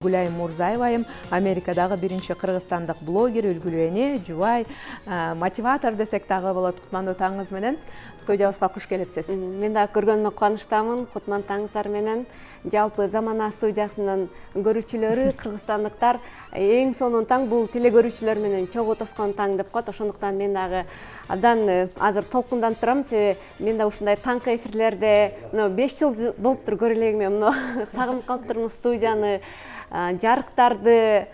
Гүлайым Мурзаевайым, Америкадагы биринчи кыргызстандык блогер, үлгүлүү эне, жубай, мотиватор десек дагы болот. Кутмандуу таңыңыз менен студиябызга куш келипсиз. Мен дагы көргөнүмө кубанычтамын. Кутман таңыңыздар менен жалпы Замана студиясынын көрүүчүлөрү, кыргызстандыктар эң сонун таң бул телегөрүүчүлөр менен чогуу тоскон таң деп коет. Ошондуктан мен дагы абдан азыр толкунданып турам. Себеби мен да ушундай таңкы эфирлерде 5 жыл болуптур көрө элегиме. Сагынып калыптырмын студияны, жарыктарды,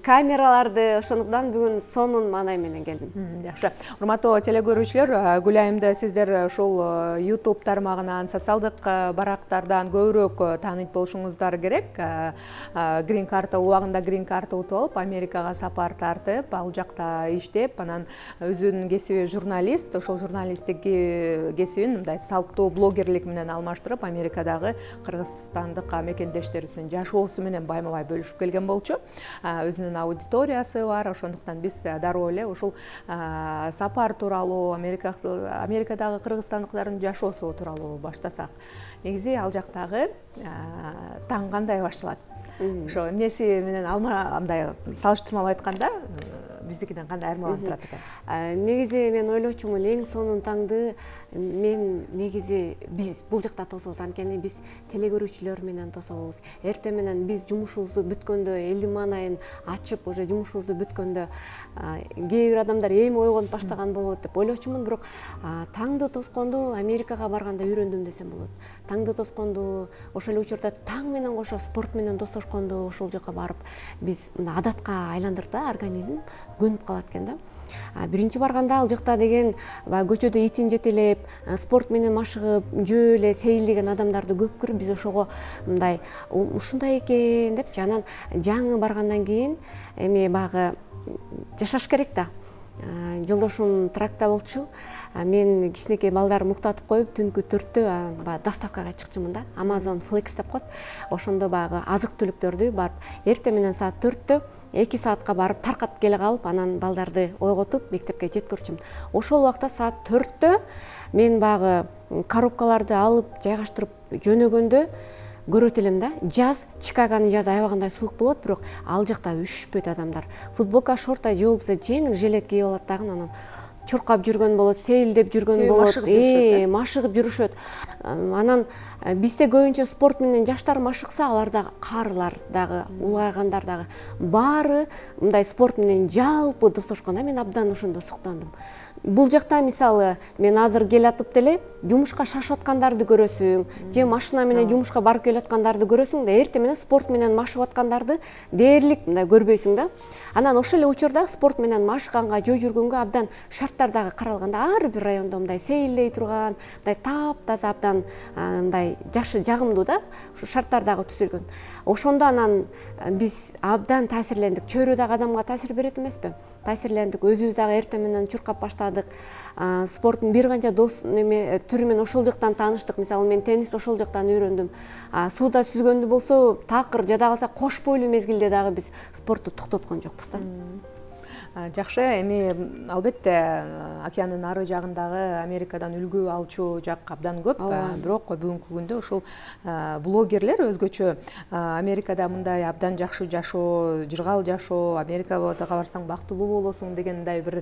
камераларды. Ошондуктан бүгүн сонун маанай менен келдим. Жакшы. Урматтуу телегөрүүчүлөр, Гүлайымды сиздер ушул YouTube тармагынан, социалдык барактардан көбүрөөк тааныйт болушуңуздар керек. Грин карта убагында грин карта утуп алып, Америкага сапар тартып, ал жакта иштеп, анан өзүнүн кесиби журналист, ошол журналисттик кесибин мындай салттуу блогерлик менен алмаштырып, Америкадагы кыргызстандык мекендештерибиздин жашоосу менен байма-бай бөлүшүп келген болчу. Өзүнүн аудиториясы бар, ошондуктан биз дароо эле ушул сапар тууралуу, Америкадагы кыргызстандыктардын жашоосу тууралуу баштасак. Негизи ал жактагы таң кандай башталат? Ошо эмнеси менен андай салыштырмалуу айтканда биздикинен кандай айырмаланып турат экен? Негизи мен ойлочумун, эң сонун таңды мен негизи биз бул жакта тособуз. Анткени биз телегөрүүчүлөр менен тособуз. Эртең менен биз жумушубузду бүткөндө, элдин маанайын ачып, уже жумушубузду бүткөндө кээ бир адамдар эми ойгонуп баштаган болот деп ойлочумун. Бирок таңды тосконду Америкага барганда үйрөндүм десем болот. Таңды тосконду, ошол учурда таң менен кошо спорт менен достошконду ошол жака барып биз адатка айландырып да организм көнүп калат экен да. Биринчи барганда ал жакта деген көчөдө итин жетелеп, спорт менен машыгып, жөө эле сейилдеген адамдарды көп көрүп, биз ошого мындай ушундай экен депчи. Анан жаңы баргандан кийин эми багы жашаш керек да. Жолдошум тракта болчу. Мен кичинекей балдарымды уктатып коюп, түнкү 4-тө доставкага чыкчумун да. Amazon Flex деп коет. Ошондо багы азык түлүктөрдү барып, эртең менен саат 4-тө 2 саатка барып таркатып келе калып, анан балдарды ойготуп мектепке жеткирчүмүн. Ошол убакта саат 4-тө мен багы коробкаларды алып, жайгаштырып жөнөгөндө көрөт элем да. Жаз, Чикагонун жазы аябагандай суук болот, бирок ал жакта üşүшпөйт адамдар. Футболка, шорта же болбосо жеңил жилет кийип алат дагы, анан чуркап жүргөн болот, сейилдеп жүргөн болот, машыгып жүрүшөт. Анан бизде көбүнчө спорт менен жаштар машыкса, аларда карылар дагы, улгайгандар дагы баары мындай спорт менен жалпы достошкон. Мен абдан ошондо суктандым. Бул жакта мисалы мен азыр келатып деле жумушка шашып аткандарды көрөсүң, же машина менен жумушка барып келаткандарды көрөсүң да, эртең менен спорт менен машыгып аткандарды дээрлик мындай көрбөйсүң да. Анан ошол эле учурда спорт менен машыганга, жөө жүргөнгө абдан шарттар дагы каралган. Ар бир райондо мындай сейилдей турган, мындай таптаза, абдан мындай жашы жагымдуу да, ушу шарттар дагы түзүлгөн. Ошондо анан биз абдан таасирлендик. Чөйрө дагы адамга таасир берет эмеспи? Таасирлендик. Өзүбүз дагы эртең менен чуркап баштадык. Спорттун бир канча түрү менен ошол жактан тааныштык. Мисалы мен теннис ошол жактан үйрөндүм. Сууда сүзгөндү болсо, такыр жада калса кош бойлуу мезгилде дагы биз спортту токтоткон жокпуз да. Жакшы, эми албетте океандын ары жагындагы Америкадан үлгү алчу жак абдан көп. Бирок бүгүнкү күндө ушул блогерлер өзгөчө Америкада мындай абдан жакшы жашоо, жыргал жашоо, Америкага барсаң бактылуу болосуң дегендей бир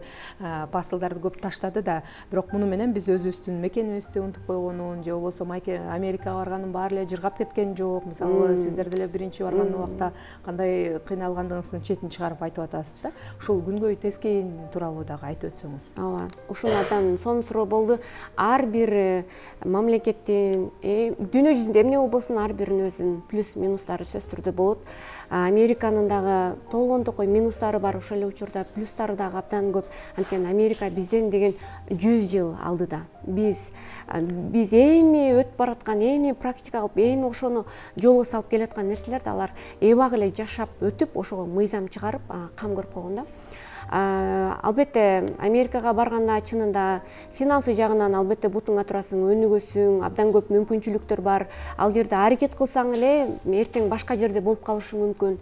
посылдарды көп таштады да. Бирок муну менен биз өзүбүздүн мекенибизди унутуп койгонун, же болбосо Америкага барганын баары эле жыргап кеткен жок. Мисалы, сиздер деле биринчи барган убакта кандай кыйналгандыгыңыздын четин чыгарып айтып атасыз да. Ушул тескейин тууралуу дагы айтып өтсөңүз. Ооба, ушул абдан сонун суроо болду. Ар бир мамлекеттин, дүйнө жүзүндө эмне болбосун, ар биринин өзүнүн плюс минустары сөзсүз түрдө болот. Американын дагы толгондокой минустары бар, ошол эле учурда плюстары дагы абдан көп. Анткени Америка бизден деген 100 жыл алдыда. Биз эми өтүп бараткан, эми практика кылып, эми ошону жолго салып келаткан нерселерди алар эбак эле жашап өтүп, ошого мыйзам чыгарып, кам көрүп койгон да. Албетте Америкага барганда чынында финансы жагынан албетте бутуңа турасың, өнүгөсүң, абдан көп мүмкүнчүлүктөр бар. Ал жерде аракет кылсаң эле эртең башка жерде болуп калышың мүмкүн.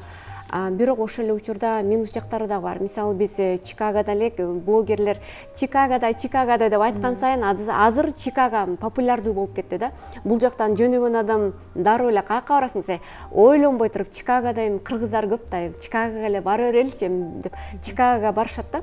Бирок ошол эле учурда минус жактары да бар. Мисалы биз Чикагода элек блогерлер Чикагода деп айткан сайын азыр Чикаго популярдуу болуп кетти да. Бул жактан жөнөгөн адам дароо эле каяка барасың десе, ойлонбой туруп Чикагода эми кыргыздар көп да, Чикагого эле бара береличи деп Чикагого барышат да.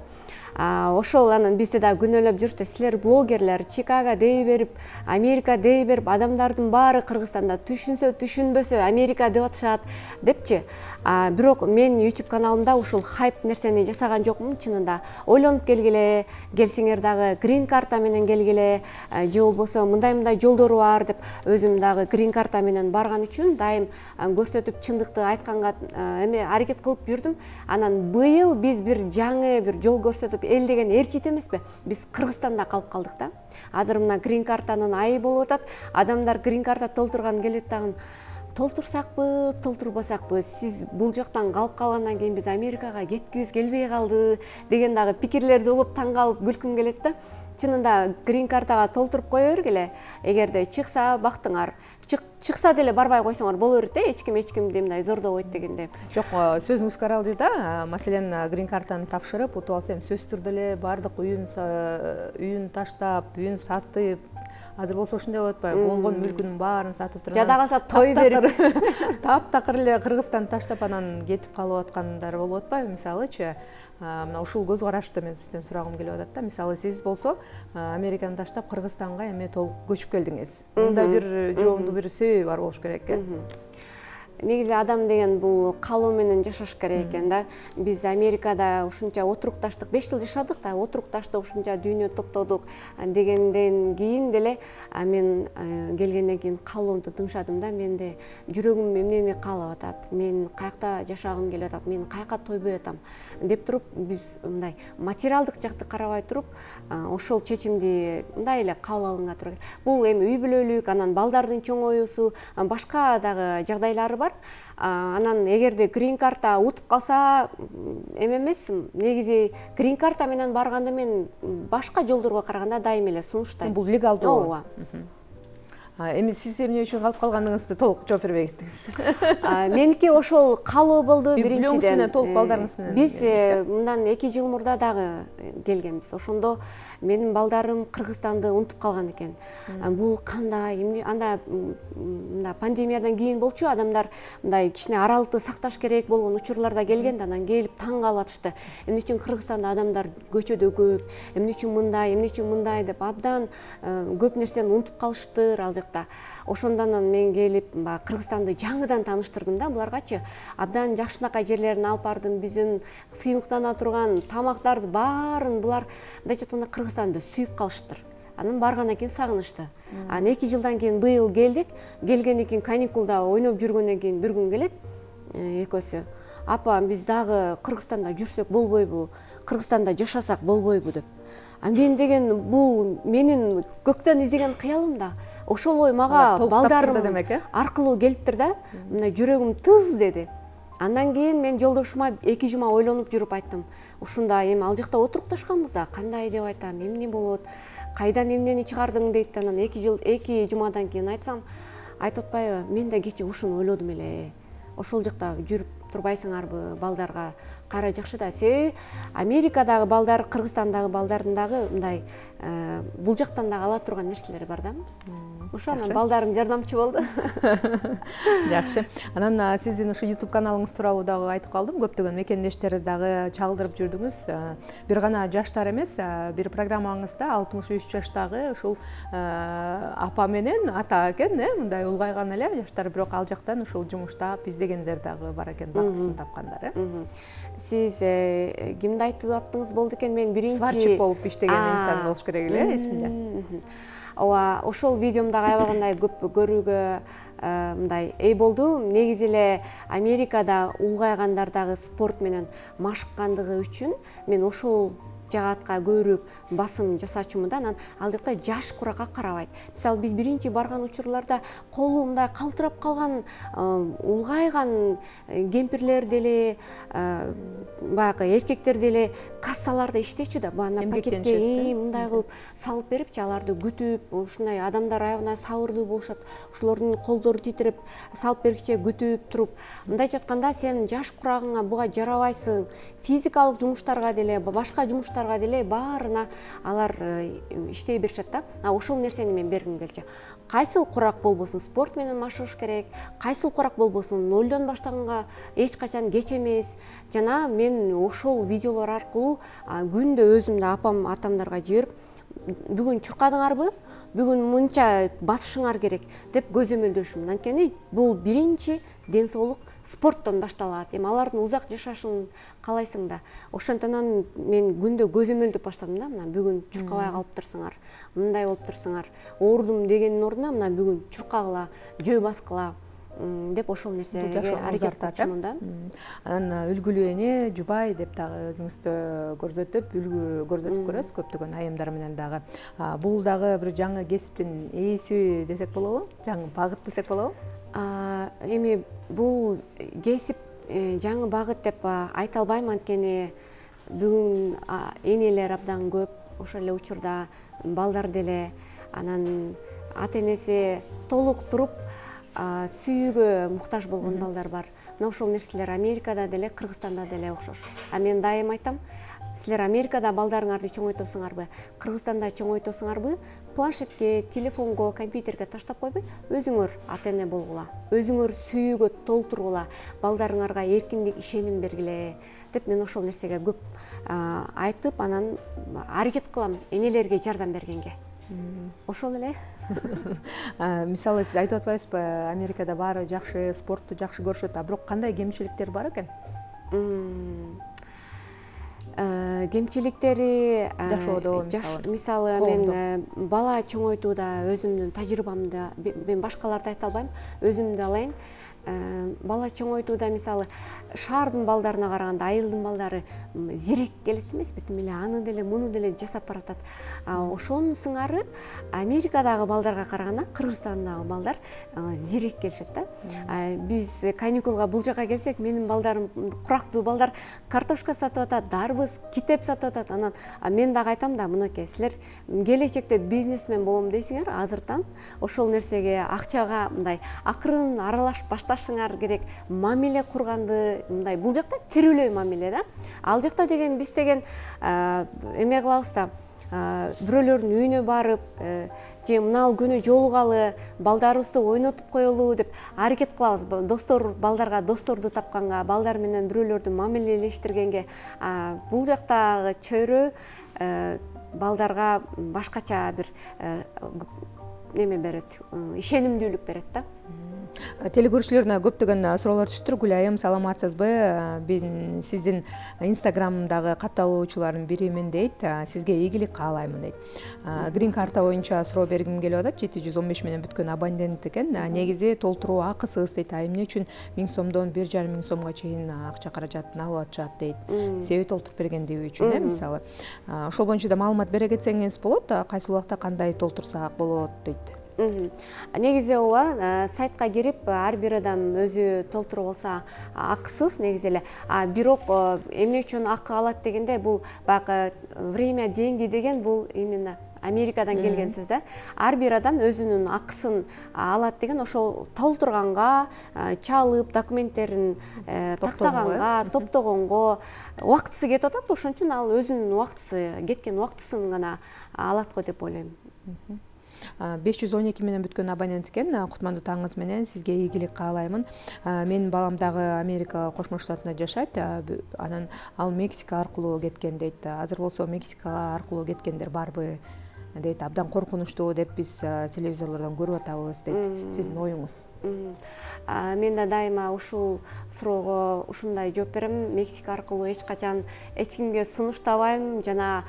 Ошол анан бизде да күнөөлөп жүрүп, силер блогерлер Чикаго дей берип, Америка дей берип, адамдардын баары Кыргызстанда түшүнсө түшүнбөсө Америка деп атышат депчи. Бирок мен YouTube каналымда ушул хайп нерсени жасаган жокмун чынында. Ойлонуп келгиле, келсеңер дагы грин карта менен келгиле, же болбосо мындай жолдору бар деп өзүм дагы грин карта менен барган үчүн дайым көрсөтүп чындыкты айтканга эме аракет кылып жүрдүм. Анан быйыл биз бир жаңы бир жол көрсөтүп эл деген ээрчит эмеспи? Биз Кыргызстанда калып калдык да. Азыр мына грин картанын айы болуп атат. Адамдар грин карта толтурган келет дагы. Толтурсакпы, толтурбасакпы, сиз бул жактан калып калгандан кийин биз Америкага кеткибиз келбей калды деген дагы пикирлерди угуп таң калып күлкүм келет да. Чынында грин картага толтуруп кое бергиле. Эгерде чыкса бактыңар, чыкса деле барбай койсоңор боло берет эч кимди мындай зордобойт дегенде. Жок, сөзүңүз каралжыда. Маселен, грин картаны тапшырып, утуп алсам сөзсүз түрдө эле баардык үйүн таштап, үйүн сатып, азыр болсо ошондой болуп атпайбы? Болгон мүлкүнүн баарын сатып турган. Жада калса той берип, таптакыр эле Кыргызстанды таштап анан кетип калып аткандар болуп атпайбы? Мисалычы, мына ушул көз карашты мен сизден сурагым келип атат да. Мисалы, сиз болсо Американы таштап Кыргызстанга эме толук көчүп келдиңиз. Мында бир жоондуу бир себеби бар болуш керек э? Негизи адам деген бул каалоо менен жашаш керек экен да. Биз Америкада ушунча отурукташтык, 5 жыл жашадык да, отурукташтык, ушунча дүйнө топтодук дегенден кийин деле мен келгенден кийин каалоомду тыңшадым да. Менде жүрөгүм эмнени каалап атат, мен каякта жашагым келип атат, мен каяка тойбой атам деп туруп, биз мындай материалдык жакты карабай туруп, ошол чечимди мындай эле кабыл алганга туура келет. Бул эми үй бүлөлүк, анан балдардын чоңоюусу, башка дагы жагдайлары бар. Анан эгерде грин карта утуп калса эме эмес, негизи грин карта менен барганда мен башка жолдорго караганда дайым эле сунуштайм. Бул легалдуу. Ооба. Эми сиз эмне үчүн калып калгандыгыңызды толук жооп бербей кеттиңиз. Меники ошол каалоо болду биринчиден. Толук балдарыңыз менен. Биз мындан 2 жыл мурда дагы келгенбиз. Ошондо менин балдарым Кыргызстанды унутуп калган экен. Бул кандай, эмне анда мында пандемиядан кийин болчу, адамдар мындай кичине аралыкты сакташ керек болгон учурларда келген да, анан келип таң калып атышты. Эмне үчүн Кыргызстанда адамдар көчөдө көп, эмне үчүн мындай деп абдан көп нерсени унутуп калышыптыр ал жакта. Ошондон мен келип Кыргызстанды жаңыдан тааныштырдым да буларгачы. Абдан жакшынакай жерлерин алып бардым. Биздин сыймыктана турган тамактарды баарын булар мындай айтканда Кыргызстанды сүйүп калышыптыр. Анан баргандан кийин сагынышты. Анан 2 жылдан кийин быйыл келдик. Келгенден кийин каникулда ойноп жүргөндөн кийин бир күн келет экөөсү. Апа, биз дагы Кыргызстанда жүрсөк болбойбу? Кыргызстанда жашасак болбойбу деп. Мен деген бул менин көктөн издеген кыялым да. Ошол ой мага балдарым аркылуу келиптир да. Мындай жүрөгүм тыз деди. Андан кийин мен жолдошума 2 жума ойлонуп жүрүп айттым. Ушунда эми ал жакта отурукташканбыз да, кандай деп айтам, эмне болот, кайдан эмнени чыгардың дейт. Анан 2 жумадан кийин айтсам, айтып атпайбы, мен да кечээ ушуну ойлодум эле. Ошол жакта жүрүп турбайсыңарбы, балдарга кара жакшы да. Себеби Америкадагы балдар, Кыргызстандагы балдардын дагы мындай бул жактан дагы ала турган нерселери бар да. Ошонан балдарым жардамчы болду. Жакшы. Анан сиздин ушу YouTube каналыңыз тууралуу дагы айтып калдым. Көптөгөн мекендештерди дагы чагылдырып жүрдүңүз. Бир гана жаштар эмес, бир программаңызда 63 жаштагы ушул апа менен ата экен, мындай улгайган эле жаштар, бирок ал жактан ушул жумуштап издегендер дагы бар экен, бактысын тапкандар. Сиз кимди айтып аттыңыз болду экен? Мен биринчи сварщик болуп иштеген инсан болуш керек эле, эсимде. Ооба, ошол видеомдагы аябагандай көп көрүүгө мындай эй болду. Негизи эле Америкада улгайгандар дагы спорт менен машыккандыгы үчүн мен ошол жагатка көбүрөөк басым жасачумун да. Анан ал жакта жаш куракка карабайт. Мисалы биз биринчи барган учурларда колу мындай калтырап калган, улгайган кемпирлер деле, баягы эркектер деле кассаларда иштечү да. Бана пакетке мындай кылып салып берипчи, аларды күтүп, ушундай адамдар аябына сабырдуу болушат. Ошолордун колдору титирип, салып бергиче күтүп туруп, мындайча айтканда сен жаш курагыңа буга жарабайсың. Физикалык жумуштарга деле, башка жумуштарга деле баарына алар иштей беришет да. Ошол нерсени мен бергим келчү. Кайсыл курак болбосун спорт менен машыгыш керек, кайсыл курак болбосун нолдон баштаганга эч качан кеч эмес. Жана мен ошол видеолор аркылуу күндө өзүмдү апам атамдарга жиберип, бүгүн чуркадыңарбы, бүгүн мынча басышыңар керек деп көзөмөлдөшүм. Анткени бул биринчи ден соолук спорттон башталат. Эми алардын узак жашашын каалайсың да. Ошондон мен күндө көзөмөлдөп баштадым да. Мына бүгүн чуркабай калып турсуңар, мындай болуп турсуңар. Оорудум дегендин ордуна мына бүгүн чуркагыла, жөө баскыла деп ошол нерсеге аракет кылчумун да. Анан үлгүлүү эне, жубай деп дагы өзүңүздү көрсөтүп, үлгү көрсөтүп көрөсүз көптөгөн айымдар менен дагы. Бул дагы бир жаңы кесиптин ээси десек болобу? Жаңы багыт десек болобу? Эми бул кесип жаңы багыт деп айта албайм, анткени бүгүн энелер абдан көп, ошол эле учурда балдар деле, анан ата энеси толук туруп сүйүүгө муктаж болгон балдар бар. Мына ошол нерселер Америкада деле, Кыргызстанда деле окшош. Мен дайым айтам, силер Америкада балдарыңарды чоңойтосуңарбы, Кыргызстанда чоңойтосуңарбы, планшетке, телефонго, компьютерге таштап койбой, өзүңөр ата эне болгула, өзүңөр сүйүүгө толтургула, балдарыңарга эркиндик, ишеним бергиле деп мен ошол нерсеге көп айтып, анан аракет кылам энелерге жардам бергенге. Ошол эле. Мисалы сиз айтып атпайсызбы, Америкада баары жакшы, спортту жакшы көрүшөт, бирок кандай кемчиликтер бар экен? Кемчиликтери жашоодо мисалы мен бала чоңойтууда өзүмдүн тажрыйбамды мен башкаларды айта албайм, өзүмдү алайын. Бала чоңойтууда мисалы шаардын балдарына караганда айылдын балдары зирек келет эмеспи, тим эле аны деле муну деле жасап баратат. Ошонун сыңары Америкадагы балдарга караганда Кыргызстандагы балдар зирек келишет да. Биз каникулга бул жака келсек, менин балдарым курактуу балдар картошка сатып атат, дарбыз, китеп сатып атат. Анан мен дагы айтам да, мынакей силер келечекте бизнесмен болом дейсиңер, азыртан ошол нерсеге, акчага мындай акырын аралашып башташыңар керек, мамиле курганды, мындай бул жакта тирүүлөй мамиле да. Ал жакта деген биз деген эме кылабыз да, бирөөлөрдүн үйүнө барып, же мына күнү жолугалы, балдарыбызды ойнотуп коелу деп аракет кылабыз. Достор, балдарга досторду тапканга, балдар менен бирөөлөрдү мамилелештиргенге. Бул жактагы чөйрө балдарга башкача бир неме берет, ишенимдүүлүк берет да. Телекөрүүчүлөрүнө көптөгөн суроолор түшүптүр. Гүл айым, саламатсызбы? Мен сиздин Инстаграмдагы катталуучулардын биримин дейт. Сизге ийгилик каалаймын дейт. Грин карта боюнча суроо бергим келип атат. 715 менен бүткөн абонент экен. Негизи толтуруу акысыз дейт. Эмне үчүн 1000 сомдон 1,5 сомго чейин акча каражатын алып атышат дейт. Себеби толтуруп бергендиги үчүн, мисалы. Ошол боюнча да маалымат бере кетсеңиз болот. Кайсы убакта кандай толтурсак болот дейт. Негизи ооба, сайтка кирип ар бир адам өзү толтуруп алса акысыз негизи эле. Бирок эмне үчүн акы алат дегенде, бул баягы время, деньги деген бул именно Америкадан келген сөз да. Ар бир адам өзүнүн акысын алат деген, ошол толтурганга, чалып, документтерин тактаганга, топтогонго убактысы кетип атат. Ошон үчүн ал өзүнүн убактысы, кеткен убактысын гана алат го деп ойлойм. 512 менен бүткөн абонент экен. Кутмандуу таңыңыз менен, сизге ийгилик каалаймын. Менин балам дагы Америка Кошмо Штатында жашайт. Анан ал Мексика аркылуу кеткен дейт. Азыр болсо Мексика аркылуу кеткендер барбы дейт. Абдан коркунучтуу деп биз телевизорлордон көрүп атабыз дейт. Сиздин оюңуз? Мен да дайыма ушул суроого ушундай жооп берем. Мексика аркылуу эч качан эч кимге сунуштабайм жана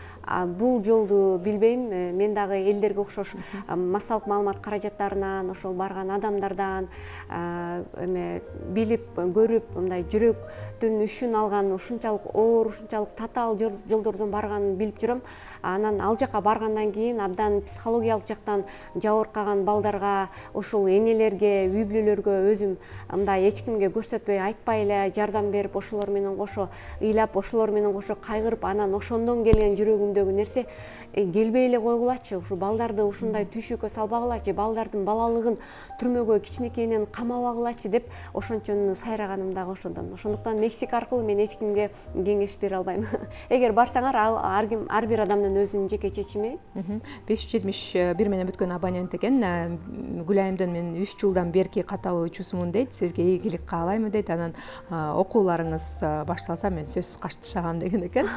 бул жолду билбейм. Мен дагы элдерге окшош массалык маалымат каражаттарынан, ошол барган адамдардан эме билип, көрүп, мындай жүрөктүн үшүн алган, ушунчалык оор, ушунчалык татаал жолдордон барганын билип жүрөм. Анан ал жака баргандан кийин абдан психологиялык жактан жабыркаган балдарга, ошол энелерге, үй бүлөлөргө өзүм мындай эч кимге көрсөтпөй, айтпай эле жардам берип, ошолор менен кошо ыйлап, ошолор менен кошо кайгырып, анан ошондон келген жүрөгүмдөгү нерсе келбей эле койгулачы, ушу балдарды ушундай түйшүккө салбагылачы, балдардын балалыгын түрмөгө кичинекейинен камабагылачы деп ошончон сайраганым дагы ошондон. Ошондуктан Мексика аркылуу мен эч кимге кеңеш бере албайм. Эгер барсаңар, ар бир адамдын өзүнүн жеке чечими. 571 менен бүткөн абонент экен. Гүлайымдын мен 3 жылдан берки каталуу учуусумун дейт. Сизге ийгилик каалайм дейт. Анан окууларыңыз башталса мен сөзсүз катташагам деген экен.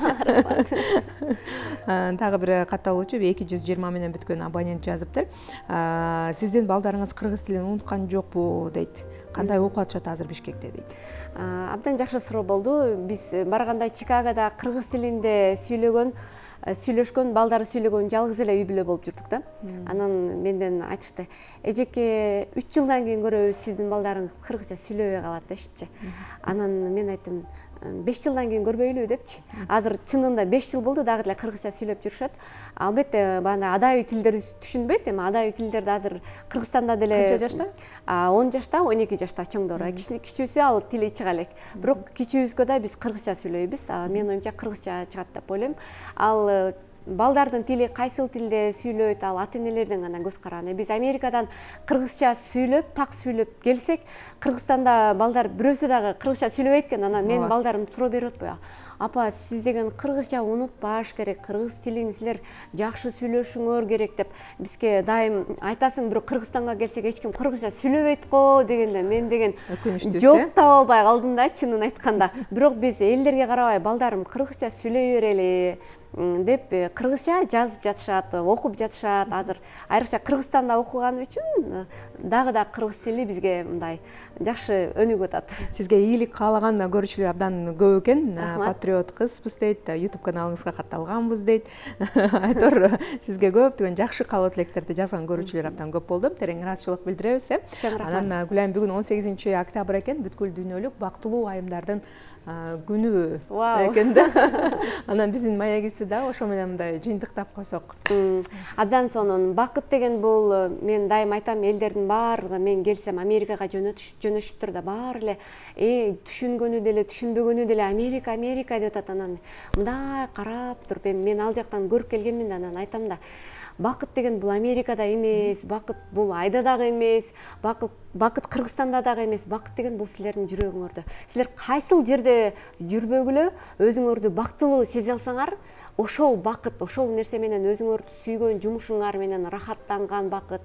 Дагы бир катталуучу 220 менен бүткөн абонент жазыптыр. Сиздин балдарыңыз кыргыз тилин унуткан жокпу дейт. Кандай окуп атышат азыр Бишкекте дейт. Абдан жакшы суроо болду. Биз барганда Чикагода кыргыз тилинде сүйлөшкөн, балдары сүйлөгөн жалгыз эле үй бүлө болуп жүрдүк да. Анан менден айтышты, эжеке 3 жылдан кийин көрөбүз, сиздин балдарыңыз кыргызча сүйлөбөй калат дешипчи. Анан мен айттым, 5 жылдан кийин көрбөйлүбү депчи. Азыр чынында 5 жыл болду, дагы эле кыргызча сүйлөп жүрүшөт. Албетте, баана адайы тилдерди түшүнбөйт, эми адайы тилдерди азыр Кыргызстанда деле канча жашта? 10 жашта, 12 жашта чоңдору. Кичүүсү ал тили чыга элек. Бирок кичүүбүзгө да биз кыргызча сүйлөйбүз. Менин оюмча кыргызча чыгат деп ойлойм. Ал балдардын тили кайсыл тилде сүйлөйт, ал ата-энелердин гана көз караны. Биз Америкадан кыргызча сүйлөп, так сүйлөп келсек, Кыргызстанда балдар бирөөсү дагы кыргызча сүйлөбөйт экен. Анан менин балдарым суроо берип атпайбы? Апа, сиз деген кыргызча унутпаш керек, кыргыз тилин силер жакшы сүйлөшүңөр керек деп бизге дайым айтасың. Бирок Кыргызстанга келсек эч ким кыргызча сүйлөбөйт го дегенде мен деген жооп таба албай калдым да, чынын айтканда. Бирок биз элдерге карабай, балдарым кыргызча сүйлөй берели деп кыргызча жазып жатышат, окуп жатышат. Азыр айрыкча Кыргызстанда окуган үчүн дагы да кыргыз тили бизге мындай жакшы өнүгүп атат. Сизге ийгилик каалаган көрүүчүлөр абдан көп экен. Патриот кызбыз дейт, YouTube каналыңызга катталганбыз дейт. Айтор сизге көптөгөн жакшы каалоо тилектерди жазган көрүүчүлөр абдан көп болду. Терең ыраазычылык билдиребиз. Анан Гүлайым бүгүн 18 октябрь экен, бүткүл дүйнөлүк бактылуу айымдардын күнү экен да. Анан биздин маегибизди да ошо менен мындай жыйынтыктап койсок. Абдан сонун. Бакыт деген бул, мен дайым айтам, элдердин баардыгы мен келсем Америкага жөнөшүптүр да, баары эле түшүнгөнү деле, түшүнбөгөнү деле Америка деп атат. Анан мындай карап туруп, мен ал жактан көрүп келгенмин да, анан айтам да, бакыт деген бул Америкада эмес, бакыт бул Айда дагы эмес, бакыт Кыргызстанда дагы эмес, бакыт деген бул силердин жүрөгүңөрдө. Силер кайсыл жерде жүрбөгүлө өзүңөрдү бактылуу сезе алсаңар, ошол бакыт, ошол нерсе менен өзүңөрдү сүйгөн жумушуңар менен рахаттанган бакыт,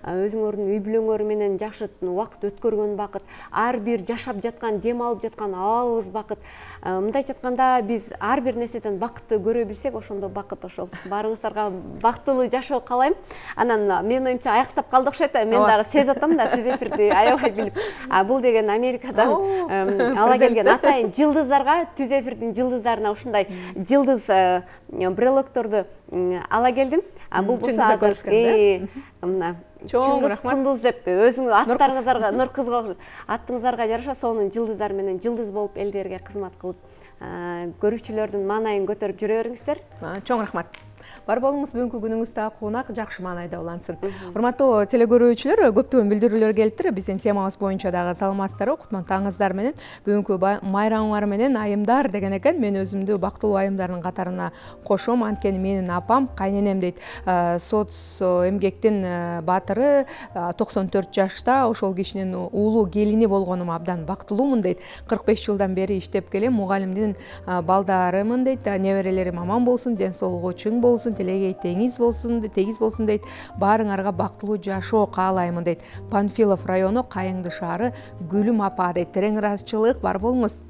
өзүңөрдүн үй бүлөңөр менен жакшы убакыт өткөргөн бакыт, ар бир жашап жаткан, дем алып жаткан абалыбыз бакыт. Мындайча айтканда, биз ар бир нерседен бакытты көрө билсек, ошондо бакыт ошол. Баарыңыздарга бактылуу жашоо каалайм. Анан менин оюмча аяктап калды окшойт. Мен дагы сезип атам да, түз эфирди аябай билип. Бул деген Америкадан ала келген атайын жылдыздарга, түз эфирдин жылдыздарына ушундай жылдыз брелокторду ала келдим. Бул болсо азыр мына Чыңгыз Кундуз деп өзүңүз аттарыңыздарга, Нуркызга аттыңыздарга жараша сонун жылдыздар менен жылдыз болуп элдерге кызмат кылып, көрүүчүлөрдүн маанайын көтөрүп жүрө бериңиздер. Чоң рахмат. Бар болуңуз, бүгүнкү күнүңүз да кунак жакшы маанайда улансын. Урматтуу телекөрүүчүлөр, көптөгөн билдирүүлөр келиптир. Биздин темабыз боюнча дагы саламатсыздарбы? Кутман таңыңыздар менен. Бүгүнкү майрамыңар менен айымдар деген экен. Мен өзүмдү бактылуу айымдардын катарына кошом. Анткени менин апам, кайненем дейт, соц эмгектин баатыры, 94 жашта. Ошол кишинин уулу келини болгонума абдан бактылуумун дейт. 45 жылдан бери иштеп келем. Мугалимдин балдарымын дейт. Неберелерим аман болсун, ден соолугу чың болсун, телегей тегиз болсун дейт. Баарыңарга бактылуу жашоо каалаймын дейт. Панфилов району, Кайыңды шаары, Гүлүм апа дейт. Терең ыраазычылык бар болуңуз.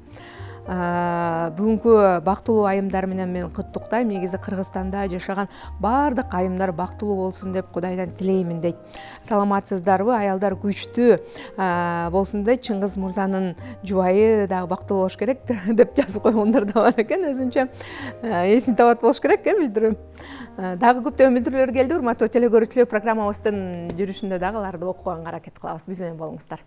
бүгүнкү бактылуу айымдар менен мен куттуктайм. Негизи Кыргызстанда жашаган баардык айымдар бактылуу болсун деп Кудайдан тилеймин дейт. Саламатсыздарбы? Аялдар күчтүү болсун дейт. Чыңгыз мырзанын жубайы дагы бактылуу болуш керек деп жазып койгондор да бар экен. Өзүнчө эсин табат болуш керек билдирүү. Дагы көптөгөн билдирүүлөр келди. Урматтуу телекөрүүчүлөр, программабыздын жүрүшүндө дагы аларды окуганга аракет кылабыз. Биз менен болуңуздар.